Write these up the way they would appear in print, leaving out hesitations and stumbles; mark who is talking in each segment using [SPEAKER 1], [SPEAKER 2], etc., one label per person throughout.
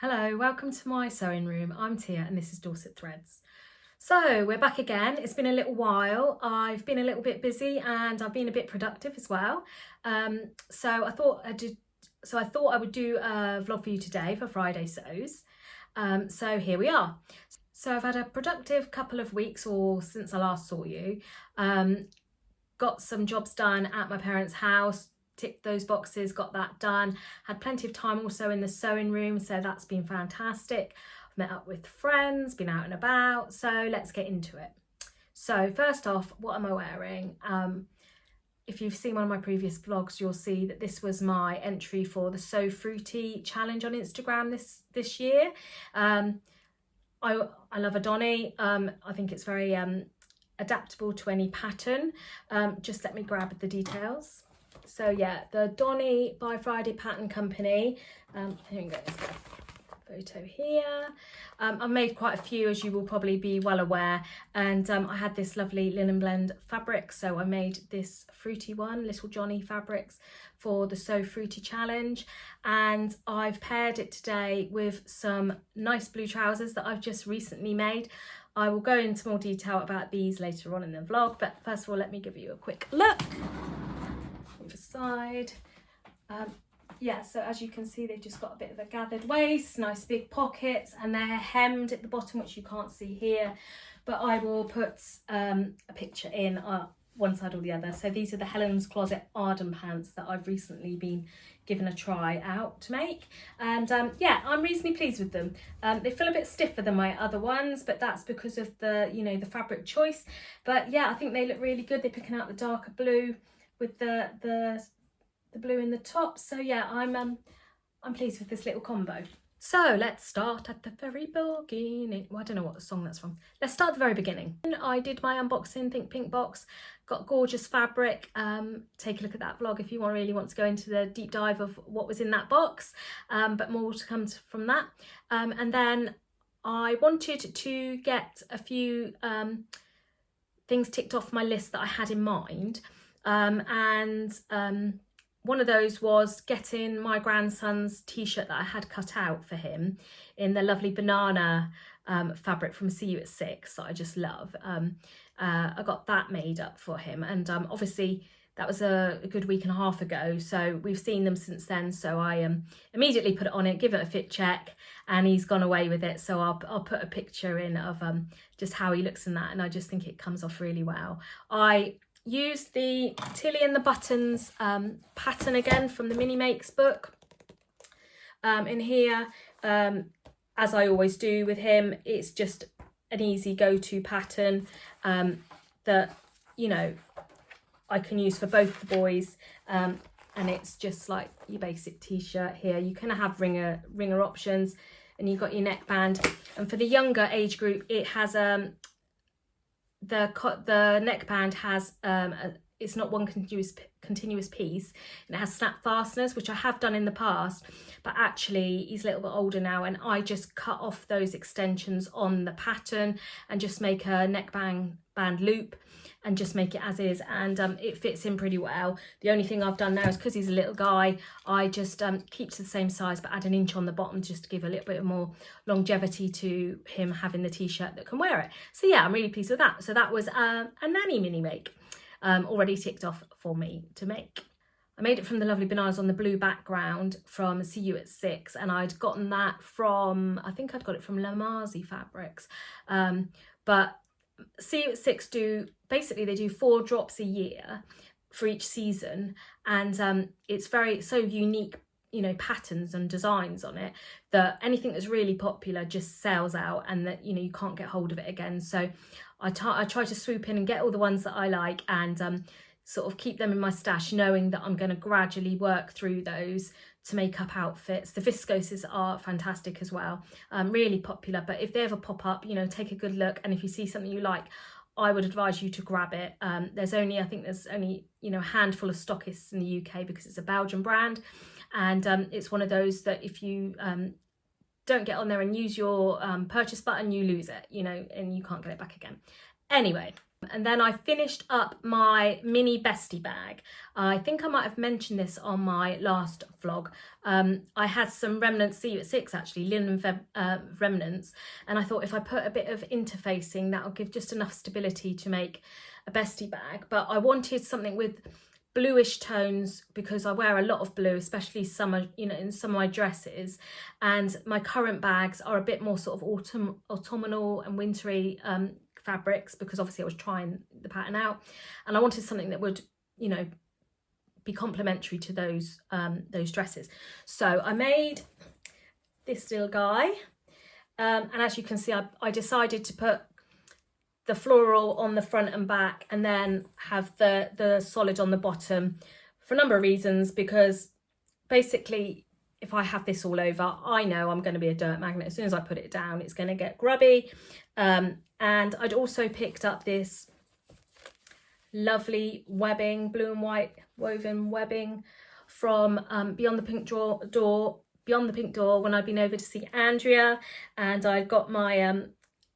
[SPEAKER 1] Hello, welcome to my sewing room. I'm Tia and this is Dorset.Threads. So we're back again. It's been a little while. I've been a little bit busy and I've been a bit productive as well. So I thought I would do a vlog for you today for Friday sews. So here we are. So I've had a productive couple of weeks or since I last saw you. Got some jobs done at my parents' house. Ticked those boxes, got that done. Had plenty of time also in the sewing room, so that's been fantastic. I've met up with friends, been out and about, so let's get into it. So first off, what am I wearing? If you've seen one of my previous vlogs, you'll see that this was my entry for the Sew Fruity challenge on Instagram this year. I love a Donny. I think it's very adaptable to any pattern. Just let me grab the details. So yeah, the Donny by Friday Pattern Company. Here we go, photo here. I've made quite a few, as you will probably be well aware, and I had this lovely linen blend fabric, so I made this fruity one, Little Johnny fabrics, for the Sew Fruity challenge, and I've paired it today with some nice blue trousers that I've just recently made. I will go into more detail about these later on in the vlog, but first of all, let me give you a quick look. Side. Yeah, so as you can see, they've just got a bit of a gathered waist, nice big pockets, and they're hemmed at the bottom, which you can't see here, but I will put a picture in one side or the other. So these are the Helen's Closet Arden pants that I've recently been given a try out to make, and yeah, I'm reasonably pleased with them. They feel a bit stiffer than my other ones, but that's because of the the fabric choice. But yeah, I think they look really good. They're picking out the darker blue with the blue in the top. So yeah, I'm pleased with this little combo. So let's start at the very beginning. Well, I don't know what song that's from. Let's start at the very beginning. I did my unboxing, Think Pink box. Got gorgeous fabric. Take a look at that vlog if you really want to go into the deep dive of what was in that box. But more to come from that. And then I wanted to get a few things ticked off my list that I had in mind. One of those was getting my grandson's t-shirt that I had cut out for him in the lovely banana fabric from See You at 6 that I just love. I got that made up for him, and obviously that was a good week and a half ago, so we've seen them since then. So I immediately put it on it, give it a fit check, and he's gone away with it. So I'll put a picture in of just how he looks in that, and I just think it comes off really well. I used the Tilly and the Buttons pattern again from the Mini Makes book in here, as I always do with him. It's just an easy go-to pattern that I can use for both the boys, and it's just like your basic t-shirt here. You can have ringer options, and you've got your neckband, and for the younger age group it has the neckband has it's not one continuous piece, and it has snap fasteners, which I have done in the past, but actually he's a little bit older now, and I just cut off those extensions on the pattern and just make a neckband loop and just make it as is, and it fits in pretty well. The only thing I've done now is, because he's a little guy, I just keep to the same size but add an inch on the bottom just to give a little bit more longevity to him having the t-shirt that can wear it. So yeah, I'm really pleased with that. So that was a nanny mini make already ticked off for me to make. I made it from the lovely bananas on the blue background from See You at 6, and I'd gotten that from, I think I'd got it from Lamazi Fabrics, but See You at 6 they do 4 drops a year for each season, and it's so unique, patterns and designs on it, that anything that's really popular just sells out, and that you can't get hold of it again. So I try to swoop in and get all the ones that I like, and sort of keep them in my stash, knowing that I'm going to gradually work through those to make up outfits. The viscoses are fantastic as well, really popular, but if they ever pop up, take a good look, and if you see something you like, I would advise you to grab it. I think there's only a handful of stockists in the UK, because it's a Belgian brand, and it's one of those that if you don't get on there and use your purchase button, you lose it, and you can't get it back again. Anyway, And then I finished up my mini bestie bag. I think I might have mentioned this on my last vlog. I had some remnants, see you at 6 actually, linen remnants, and I thought if I put a bit of interfacing, that'll give just enough stability to make a bestie bag. But I wanted something with bluish tones because I wear a lot of blue, especially summer, you know, in some of my dresses, and my current bags are a bit more sort of autumnal and wintry fabrics, because obviously I was trying the pattern out, and I wanted something that would, you know, be complementary to those dresses. So I made this little guy, and as you can see, I decided to put the floral on the front and back, and then have the solid on the bottom for a number of reasons, because basically if I have this all over, I know I'm going to be a dirt magnet. As soon as I put it down, it's going to get grubby. And I'd also picked up this lovely webbing, blue and white woven webbing from Beyond the Pink Door when I'd been over to see Andrea, and I got my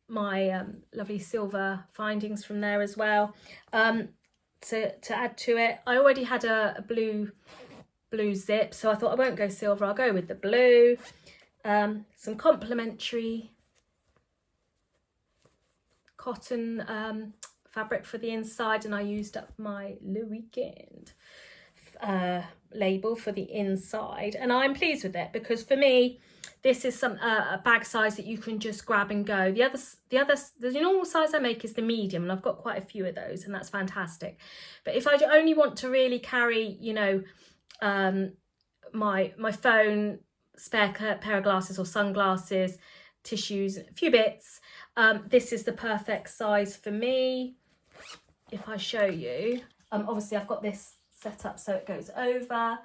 [SPEAKER 1] lovely silver findings from there as well, to add to it. I already had a blue zip, so I thought I won't go silver, I'll go with the blue. Some complementary cotton fabric for the inside, and I used up my Le Weekend label for the inside, and I'm pleased with it because for me this is a bag size that you can just grab and go. The normal size I make is the medium, and I've got quite a few of those, and that's fantastic. But if I only want to really carry, you know, my phone, spare pair of glasses or sunglasses, tissues, a few bits, this is the perfect size for me. If I show you, obviously I've got this set up so it goes over,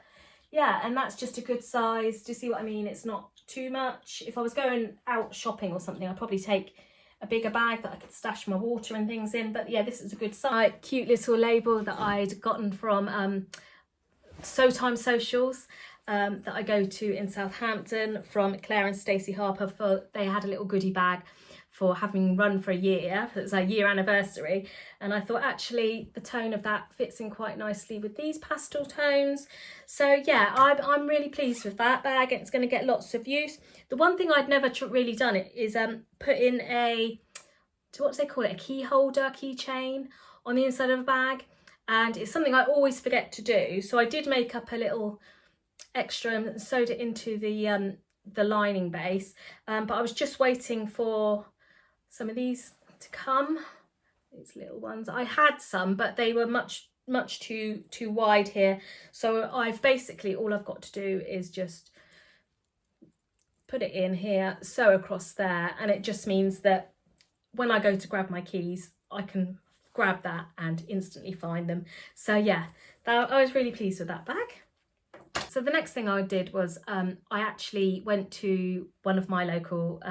[SPEAKER 1] yeah, and that's just a good size. Do you see what I mean? It's not too much. If I was going out shopping or something, I'd probably take a bigger bag that I could stash my water and things in, but yeah, this is a good size. Cute little label that I'd gotten from So Time Socials, that I go to in Southampton, from Claire and Stacey Harper. They had a little goodie bag for having run for a year. It was our year anniversary, and I thought actually the tone of that fits in quite nicely with these pastel tones. So yeah, I'm really pleased with that bag. It's going to get lots of use. The one thing I'd never really done it is put in what do they call it, a key holder, keychain on the inside of a bag, and it's something I always forget to do. So I did make up a little extra and sewed it into the lining base, but I was just waiting for some of these to come, these little ones. I had some, but they were much too wide here, so I've basically, all I've got to do is just put it in here, sew across there, and it just means that when I go to grab my keys, I can grab that and instantly find them. So yeah, I was really pleased with that bag. So the next thing I did was I actually went to one of my local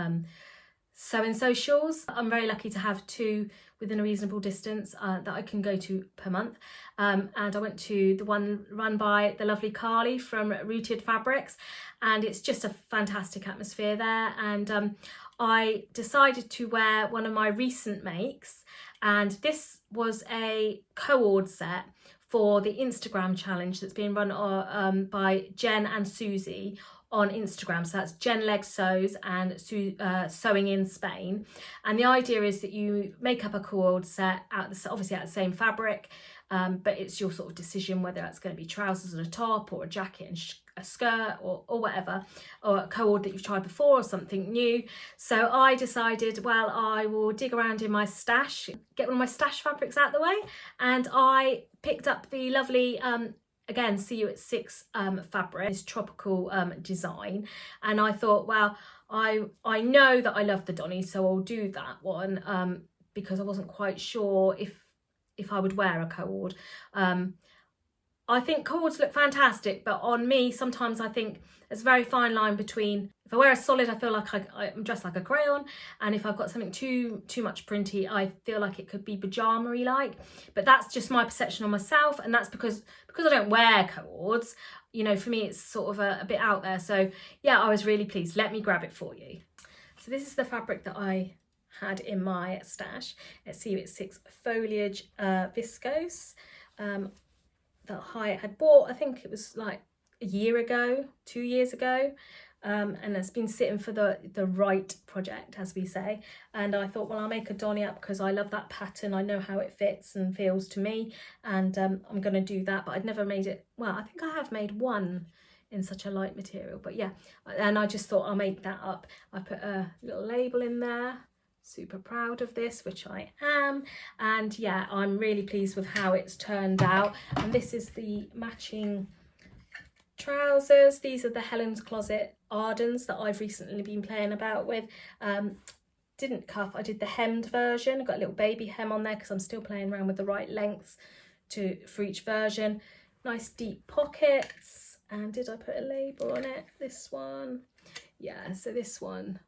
[SPEAKER 1] sewing socials. I'm very lucky to have 2 within a reasonable distance that I can go to per month, and I went to the one run by the lovely Carly from Roo-tid Fabrics, and it's just a fantastic atmosphere there. And I decided to wear one of my recent makes, and this was a cord set for the Instagram challenge that's being run by Jen and Susie on Instagram. So that's Jen Leg Sews and Sewing in Spain. And the idea is that you make up a cord set obviously out of the same fabric, but it's your sort of decision whether that's going to be trousers and a top, or a jacket and a skirt, or whatever, or a cord that you've tried before, or something new. So I decided, well, I will dig around in my stash, get one of my stash fabrics out the way, and I picked up the lovely again, See You at 6 fabric, this tropical design, and I thought, well, I know that I love the Donny, so I'll do that one, because I wasn't quite sure if I would wear a cord. I think cords look fantastic, but on me, sometimes I think there's a very fine line between, if I wear a solid, I feel like I'm dressed like a crayon, and if I've got something too much printy, I feel like it could be pyjama-y like. But that's just my perception on myself, and that's because I don't wear cords, you know, for me it's sort of a bit out there. So yeah, I was really pleased. Let me grab it for you. So this is the fabric that I had in my stash. Let's see, it's 6 foliage viscose that Hyatt had bought. I think it was like a year ago, 2 years ago. And it's been sitting for the right project, as we say. And I thought, well, I'll make a Donny up because I love that pattern. I know how it fits and feels to me, and I'm going to do that. But I'd never made it. Well, I think I have made one in such a light material, but yeah. And I just thought I'll make that up. I put a little label in there. Super proud of this, which I am. And yeah, I'm really pleased with how it's turned out. And this is the matching trousers. These are the Helen's Closet Ardens that I've recently been playing about with. Didn't cuff, I did the hemmed version. I've got a little baby hem on there because I'm still playing around with the right lengths for each version. Nice deep pockets. And did I put a label on it? This one. Yeah, so this one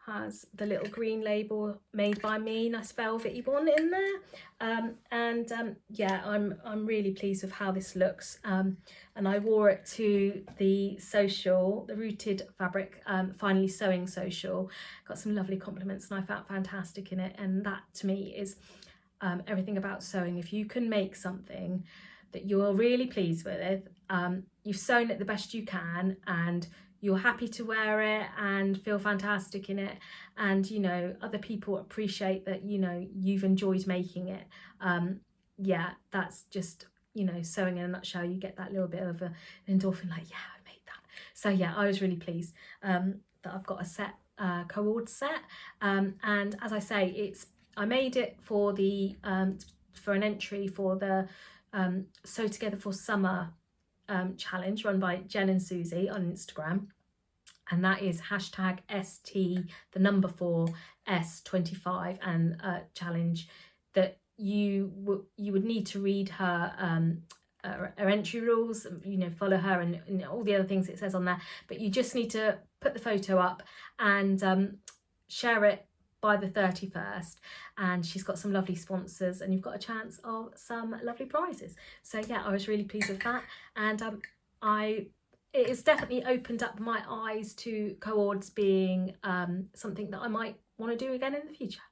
[SPEAKER 1] has the little green label made by me, nice velvety one in there. Yeah, I'm really pleased with how this looks. And I wore it to the social, the Roo-tid fabric, finally sewing social. Got some lovely compliments and I felt fantastic in it. And that to me is everything about sewing. If you can make something that you're really pleased with, you've sewn it the best you can, and you're happy to wear it and feel fantastic in it, and you know other people appreciate that, you know, you've enjoyed making it. Yeah, that's just, you know, sewing in a nutshell. You get that little bit of an endorphin, like, yeah, I made that. So yeah, I was really pleased that I've got a set, cord set, and as I say, I made it for the for an entry for the Sew Together for Summer challenge run by Jen and Susie on Instagram, and that is hashtag ST4S25, and challenge that you would need to read her entry rules, you know, follow her and all the other things it says on there, but you just need to put the photo up and share it by the 31st, and she's got some lovely sponsors and you've got a chance of some lovely prizes. So yeah, I was really pleased with that, and it has definitely opened up my eyes to cords being something that I might want to do again in the future.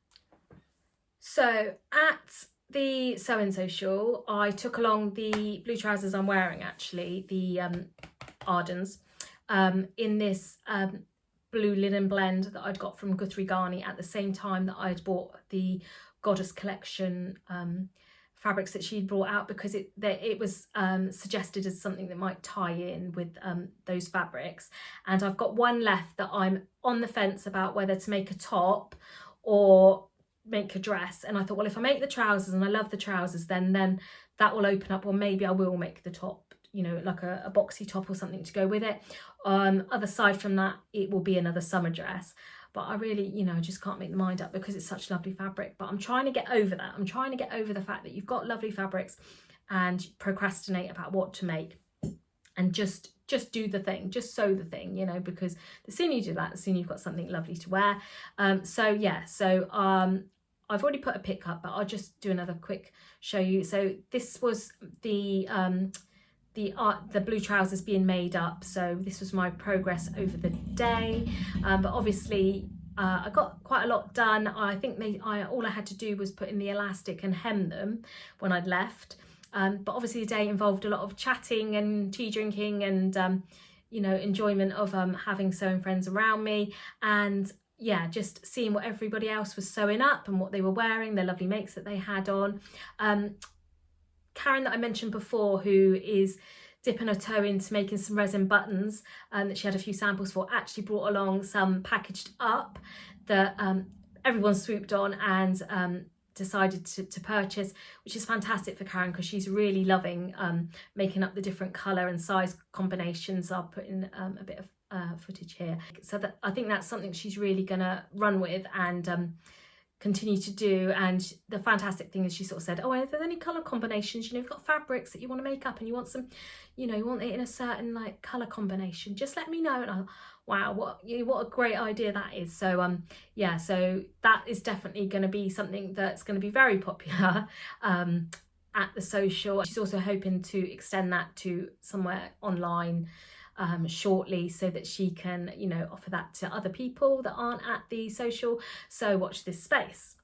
[SPEAKER 1] So at the sewing social, I took along the blue trousers I'm wearing, actually, the Ardens, in this blue linen blend that I'd got from Guthrie Ghani at the same time that I'd bought the Goddess collection fabrics that she'd brought out, because it was suggested as something that might tie in with those fabrics. And I've got one left that I'm on the fence about whether to make a top or make a dress. And I thought, well, if I make the trousers, and I love the trousers, then that will open up, or maybe I will make the top, you know, like a boxy top or something to go with it. Other side from that, it will be another summer dress. But I really, you know, just can't make the mind up because it's such lovely fabric. But I'm trying to get over that. I'm trying to get over the fact that you've got lovely fabrics and procrastinate about what to make, and just do the thing, just sew the thing, you know, because the sooner you do that, the sooner you've got something lovely to wear. So yeah, so I've already put a pic up, but I'll just do another quick show you. So this was the blue trousers being made up. So this was my progress over the day, but obviously I got quite a lot done. I think all I had to do was put in the elastic and hem them when I'd left, but obviously the day involved a lot of chatting and tea drinking and you know, enjoyment of having sewing friends around me, and yeah, just seeing what everybody else was sewing up and what they were wearing, their lovely makes that they had on. Karen, that I mentioned before, who is dipping her toe into making some resin buttons that she had a few samples for, actually brought along some packaged up that everyone swooped on and decided to purchase, which is fantastic for Karen because she's really loving making up the different colour and size combinations. I'll put in a bit of footage here, so that I think that's something she's really gonna run with and continue to do. And the fantastic thing is she sort of said, oh, if there's any colour combinations, you know, you've got fabrics that you want to make up and you want some, you know, you want it in a certain like colour combination, just let me know. And I thought, wow, what a great idea that is. So yeah, so that is definitely going to be something that's going to be very popular at the social. She's also hoping to extend that to somewhere online shortly, so that she can, you know, offer that to other people that aren't at the social. So watch this space.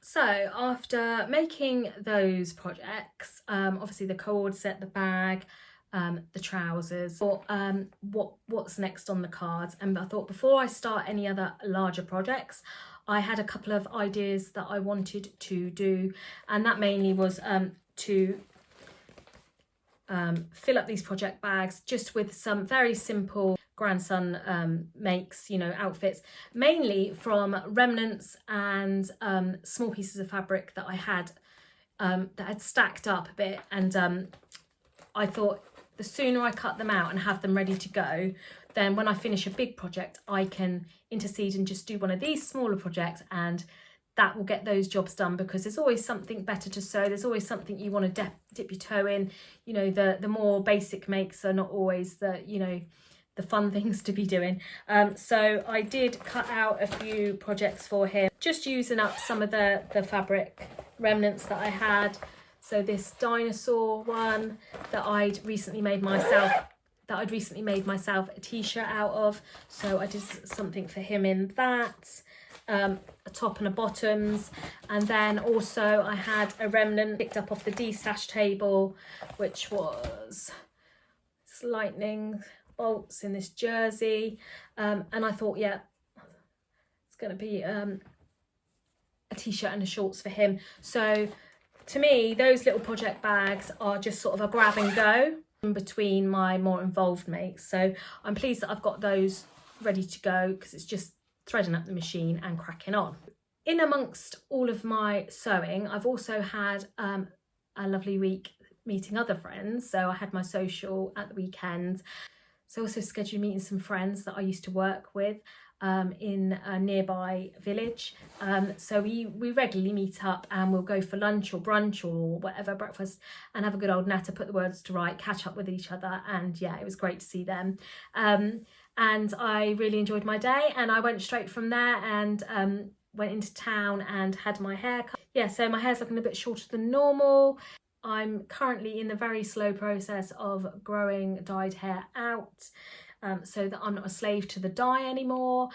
[SPEAKER 1] So after making those projects, obviously the cord set, the bag, the trousers, or what's next on the cards, and I thought before I start any other larger projects, I had a couple of ideas that I wanted to do, and that mainly was to fill up these project bags just with some very simple grandson makes, you know, outfits, mainly from remnants and small pieces of fabric that I had that had stacked up a bit, and I thought the sooner I cut them out and have them ready to go, then when I finish a big project I can intercede and just do one of these smaller projects, and that will get those jobs done, because there's always something better to sew, there's always something you want to dip your toe in. You know, the more basic makes are not always the, you know, the fun things to be doing. So I did cut out a few projects for him, just using up some of the fabric remnants that I had. So this dinosaur one that I'd recently made myself a t-shirt out of, so I did something for him in that. A top and a bottoms, and then also I had a remnant picked up off the de-stash table, which was this lightning bolts in this jersey, and I thought, yeah, it's going to be a t-shirt and a shorts for him. So to me, those little project bags are just sort of a grab and go in between my more involved makes. So I'm pleased that I've got those ready to go, because it's just threading up the machine and cracking on. In amongst all of my sewing, I've also had a lovely week meeting other friends. So I had my social at the weekend. So also scheduled meeting some friends that I used to work with in a nearby village. So we regularly meet up and we'll go for lunch or brunch or whatever, breakfast, and have a good old natter, put the words to right, catch up with each other, and yeah, it was great to see them. And I really enjoyed my day, and I went straight from there and went into town and had my hair cut. Yeah, so my hair's looking a bit shorter than normal. I'm currently in the very slow process of growing dyed hair out, so that I'm not a slave to the dye anymore.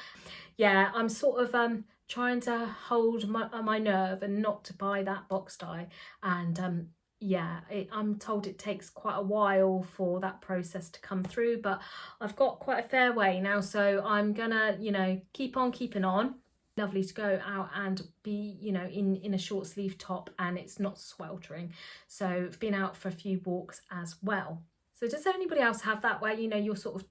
[SPEAKER 1] Yeah, I'm sort of trying to hold my nerve and not to buy that box dye, and yeah, I'm told it takes quite a while for that process to come through, but I've got quite a fair way now, so I'm gonna, you know, keep on keeping on. Lovely to go out and be, you know, in a short sleeve top and it's not sweltering. So I've been out for a few walks as well. So does anybody else have that, where, you know, you're sort of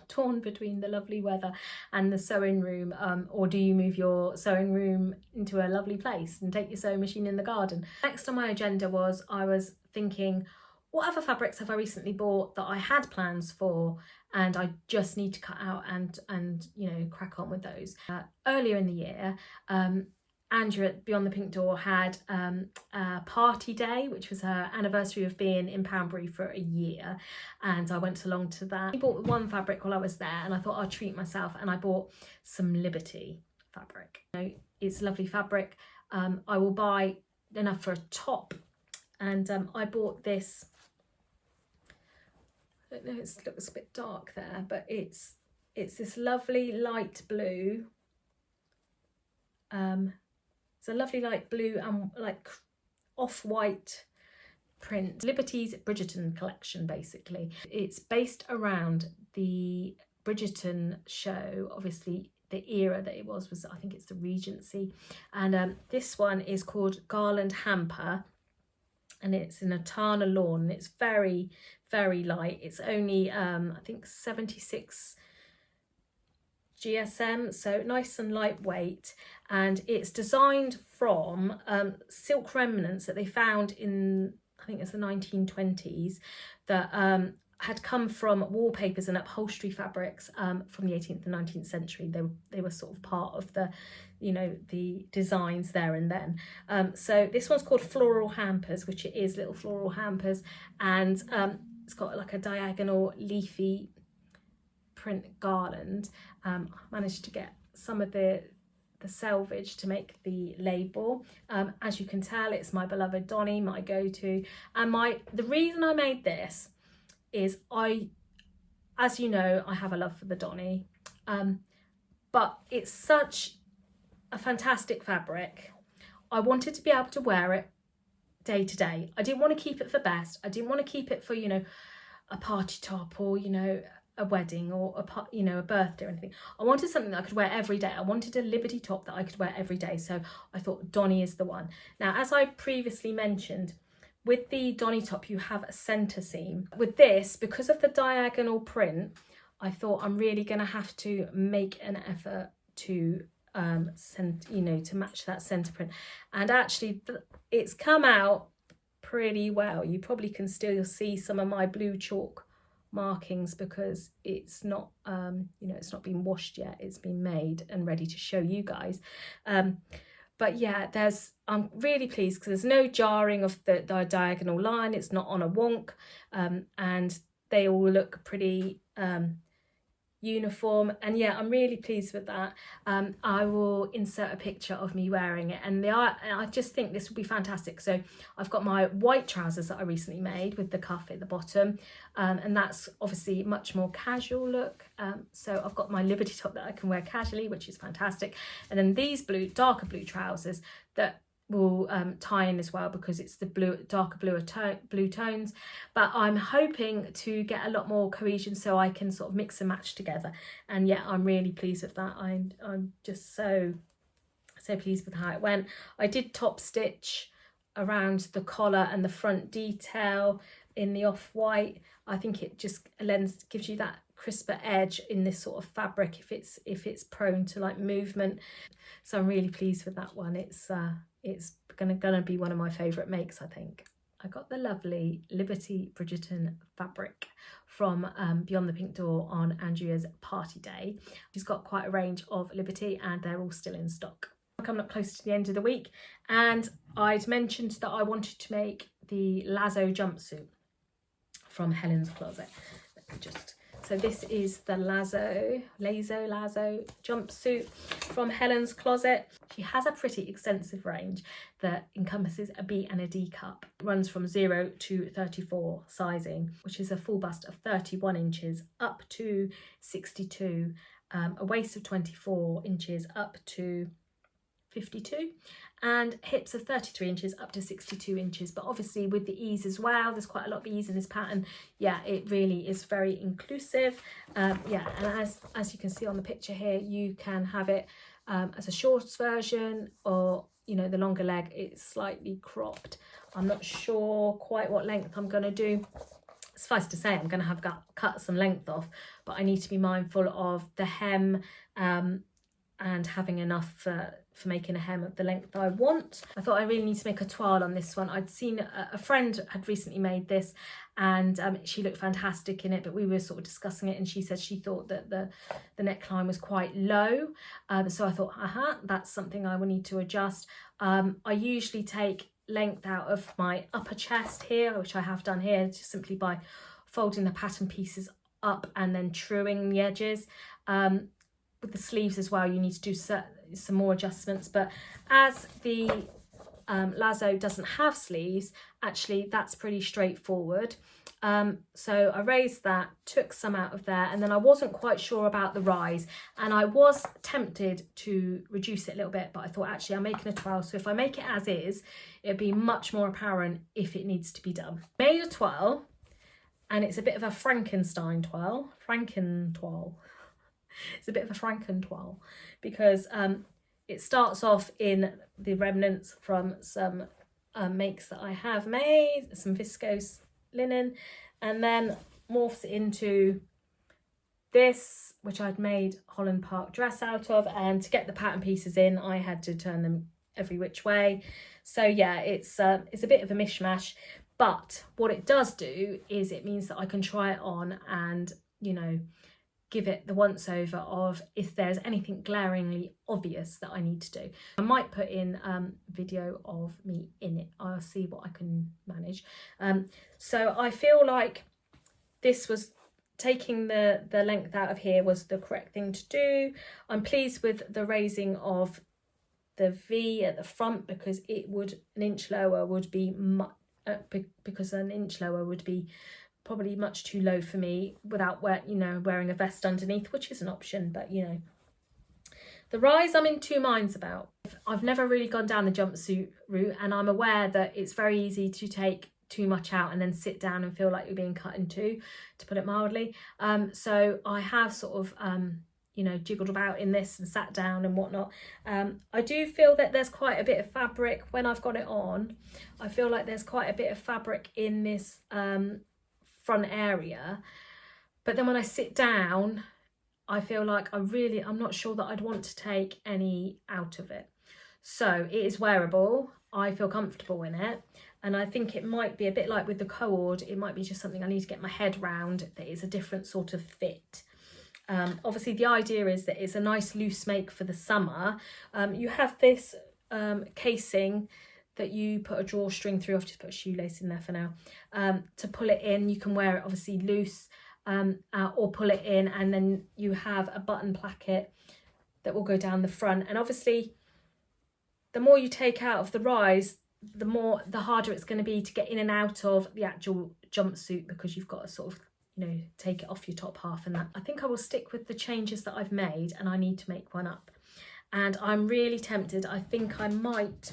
[SPEAKER 1] torn between the lovely weather and the sewing room, or do you move your sewing room into a lovely place and take your sewing machine in the garden? Next on my agenda was, I was thinking, what other fabrics have I recently bought that I had plans for and I just need to cut out and you know, crack on with those. Earlier in the year, Andrew at Beyond the Pink Door had a party day, which was her anniversary of being in Poundbury for a year, and I went along to that. I bought one fabric while I was there and I thought I'd treat myself, and I bought some Liberty fabric. You know, it's lovely fabric. I will buy enough for a top, and I bought this, I don't know, it looks a bit dark there, but it's this lovely light blue. It's a lovely light blue and like off-white print. Liberty's Bridgerton collection, basically. It's based around the Bridgerton show, obviously the era that it was I think it's the Regency. And this one is called Garland Hamper, and it's in a Tana lawn. It's very, very light. It's only, I think 76 GSM, so nice and lightweight, and it's designed from silk remnants that they found in, I think it's the 1920s, that had come from wallpapers and upholstery fabrics from the 18th and 19th century. They were sort of part of the, you know, the designs there and then. So this one's called Floral Hampers, which it is, little floral hampers, and it's got like a diagonal leafy print garland. I managed to get some of the selvage to make the label. As you can tell, it's my beloved Donny, my go-to. And the reason I made this is I as you know, I have a love for the Donny, but it's such a fantastic fabric. I wanted to be able to wear it day to day. I didn't want to keep it for best. I didn't want to keep it for, you know, a party top or, you know, a wedding or a birthday or anything. I wanted something that I could wear every day. I wanted a Liberty top that I could wear every day. So I thought Donny is the one. Now, as I previously mentioned, with the Donny top, you have a centre seam. With this, because of the diagonal print, I thought I'm really going to have to make an effort to to match that centre print. And actually, it's come out pretty well. You probably can still see some of my blue chalk markings because it's not it's not been washed yet. It's been made and ready to show you guys. But yeah, I'm really pleased because there's no jarring of the diagonal line. It's not on a wonk, and they all look pretty uniform. And yeah, I'm really pleased with that. I will insert a picture of me wearing it, and I just think this will be fantastic. So I've got my white trousers that I recently made with the cuff at the bottom, and that's obviously much more casual look. So I've got my Liberty top that I can wear casually, which is fantastic, and then these darker blue trousers that will tie in as well because it's the darker blue tones. But I'm hoping to get a lot more cohesion so I can sort of mix and match together. And yeah, I'm really pleased with that. I'm just so pleased with how it went. I did top stitch around the collar and the front detail in the off-white. I think it just gives you that crisper edge in this sort of fabric if it's prone to like movement. So I'm really pleased with that one. It's gonna be one of my favourite makes, I think. I got the lovely Liberty Bridgerton fabric from Beyond the Pink Door on Andrea's party day. She's got quite a range of Liberty and they're all still in stock. I'm coming up close to the end of the week, and I'd mentioned that I wanted to make the Lazo jumpsuit from Helen's closet. Let me just... So this is the Lazo jumpsuit from Helen's closet. She has a pretty extensive range that encompasses a B and a D cup. It runs from 0 to 34 sizing, which is a full bust of 31 inches up to 62, a waist of 24 inches up to 52, and hips of 33 inches up to 62 inches. But obviously with the ease as well, there's quite a lot of ease in this pattern. Yeah, it really is very inclusive. Yeah, and as you can see on the picture here, you can have it as a shorts version, or you know, the longer leg, it's slightly cropped. I'm not sure quite what length I'm going to do. Suffice to say, I'm going to have cut some length off, but I need to be mindful of the hem and having enough for making a hem of the length I want. I thought I really need to make a toile on this one. I'd seen a friend had recently made this, and she looked fantastic in it, but we were sort of discussing it and she said she thought that the neckline was quite low. So I thought, that's something I will need to adjust. I usually take length out of my upper chest here, which I have done here, just simply by folding the pattern pieces up and then truing the edges. With the sleeves as well, you need to do some more adjustments, but as the Lazo doesn't have sleeves, actually that's pretty straightforward. So I raised that, took some out of there, and then I wasn't quite sure about the rise, and I was tempted to reduce it a little bit, but I thought actually I'm making a toile, so if I make it as is, it'll be much more apparent if it needs to be done. Made a toile, and it's a bit of a Frankenstein toile. It's a bit of a Franken-toile because it starts off in the remnants from some makes that I have made, some viscose linen, and then morphs into this, which I'd made Holland Park dress out of, and to get the pattern pieces in, I had to turn them every which way. So yeah, it's a bit of a mishmash, but what it does do is it means that I can try it on and, you know, give it the once over of if there's anything glaringly obvious that I need to do. I might put in video of me in it. I'll see what I can manage. So I feel like this was taking the length out of here was the correct thing to do. I'm pleased with the raising of the V at the front because an inch lower would be probably much too low for me without wearing a vest underneath, which is an option, but the rise I'm in two minds about. I've never really gone down the jumpsuit route, and I'm aware that it's very easy to take too much out and then sit down and feel like you're being cut in two, to put it mildly. So I have sort of jiggled about in this and sat down and whatnot. I do feel that there's quite a bit of fabric when I've got it on. I feel like there's quite a bit of fabric in this front area, but then when I sit down, I feel like I'm not sure that I'd want to take any out of it. So it is wearable. I feel comfortable in it. And I think it might be a bit like with the cord. It might be just something I need to get my head round, that is a different sort of fit. Obviously the idea is that it's a nice loose make for the summer. You have this casing that you put a drawstring through. I've just put a shoelace in there for now. To pull it in, you can wear it obviously loose, or pull it in, and then you have a button placket that will go down the front. And obviously the more you take out of the rise, the harder it's going to be to get in and out of the actual jumpsuit, because you've got to sort of take it off your top half and that. I think I will stick with the changes that I've made, and I need to make one up, and I'm really tempted. I think I might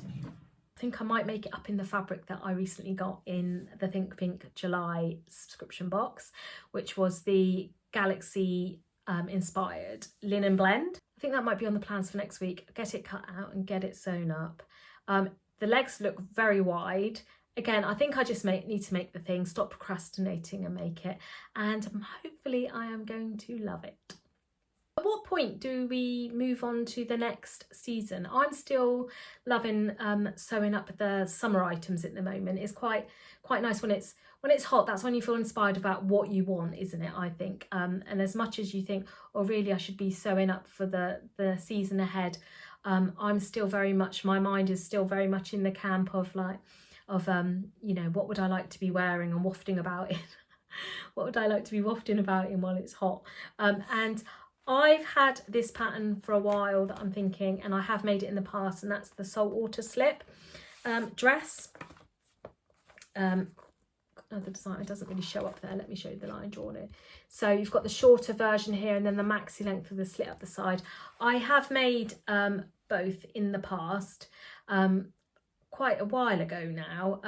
[SPEAKER 1] make it up in the fabric that I recently got in the Think Pink July subscription box, which was the Galaxy inspired linen blend. I think that might be on the plans for next week. Get it cut out and get it sewn up. The legs look very wide. Again, I think I just need to make the thing, stop procrastinating and make it. And hopefully I am going to love it. At what point do we move on to the next season? I'm still loving sewing up the summer items at the moment. It's quite nice when it's hot. That's when you feel inspired about what you want, isn't it? I think. And as much as you think, oh really, I should be sewing up for the season ahead, I'm still very much, my mind is still very much in the camp of what would I like to be wearing and wafting about in. What would I like to be wafting about in while it's hot? And I've had this pattern for a while that I'm thinking, and I have made it in the past, and that's the Saltwater slip dress. The design, it doesn't really show up there. Let me show you the line drawn in. So you've got the shorter version here, and then the maxi length of the slit up the side. I have made both in the past, quite a while ago now,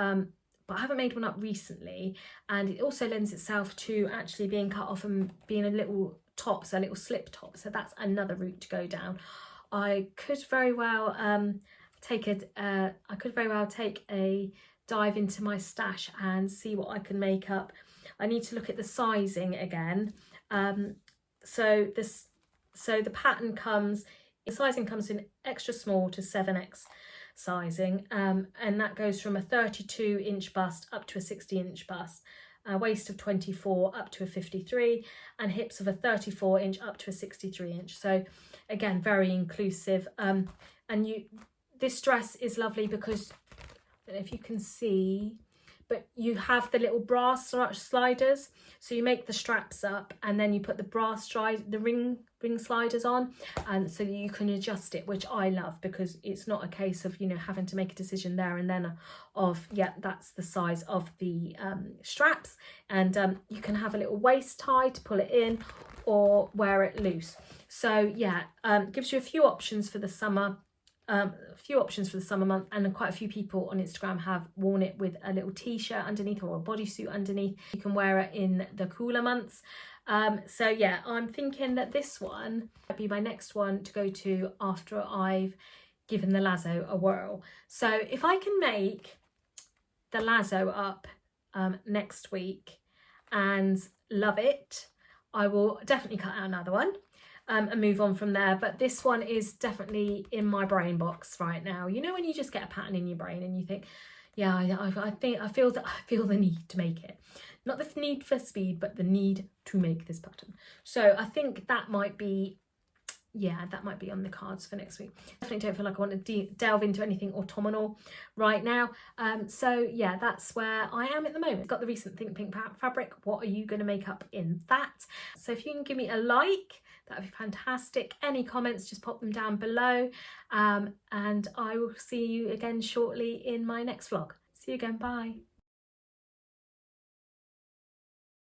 [SPEAKER 1] but I haven't made one up recently, and it also lends itself to actually being cut off and being a little top, so a little slip top, so that's another route to go down. I could very well take a dive into my stash and see what I can make up. I need to look at the sizing again. So the pattern the sizing comes in extra small to 7X sizing, and that goes from a 32-inch bust up to a 60-inch bust, a waist of 24 up to a 53, and hips of a 34-inch up to a 63-inch. So again, very inclusive. And this dress is lovely because, I don't know if you can see, but you have the little brass sliders, so you make the straps up and then you put the ring sliders on, and so you can adjust it, which I love, because it's not a case of having to make a decision there and then of that's the size of the straps, and you can have a little waist tie to pull it in or wear it loose. So gives you a few options for the summer. Month, and quite a few people on Instagram have worn it with a little t-shirt underneath or a bodysuit underneath. You can wear it in the cooler months. So I'm thinking that this one might be my next one to go to after I've given the Lazo a whirl. So if I can make the Lazo up next week and love it, I will definitely cut out another one. And move on from there, but this one is definitely in my brain box right now. When you just get a pattern in your brain and you think, I feel the need to make it, not the need for speed, but the need to make this pattern. So I think that might be on the cards for next week. Definitely don't feel like I want to delve into anything autumnal right now. That's where I am at the moment. Got the recent Think Pink fabric. What are you going to make up in that? So if you can give me a like, that'd be fantastic. Any comments, just pop them down below. And I will see you again shortly in my next vlog. See you again. Bye.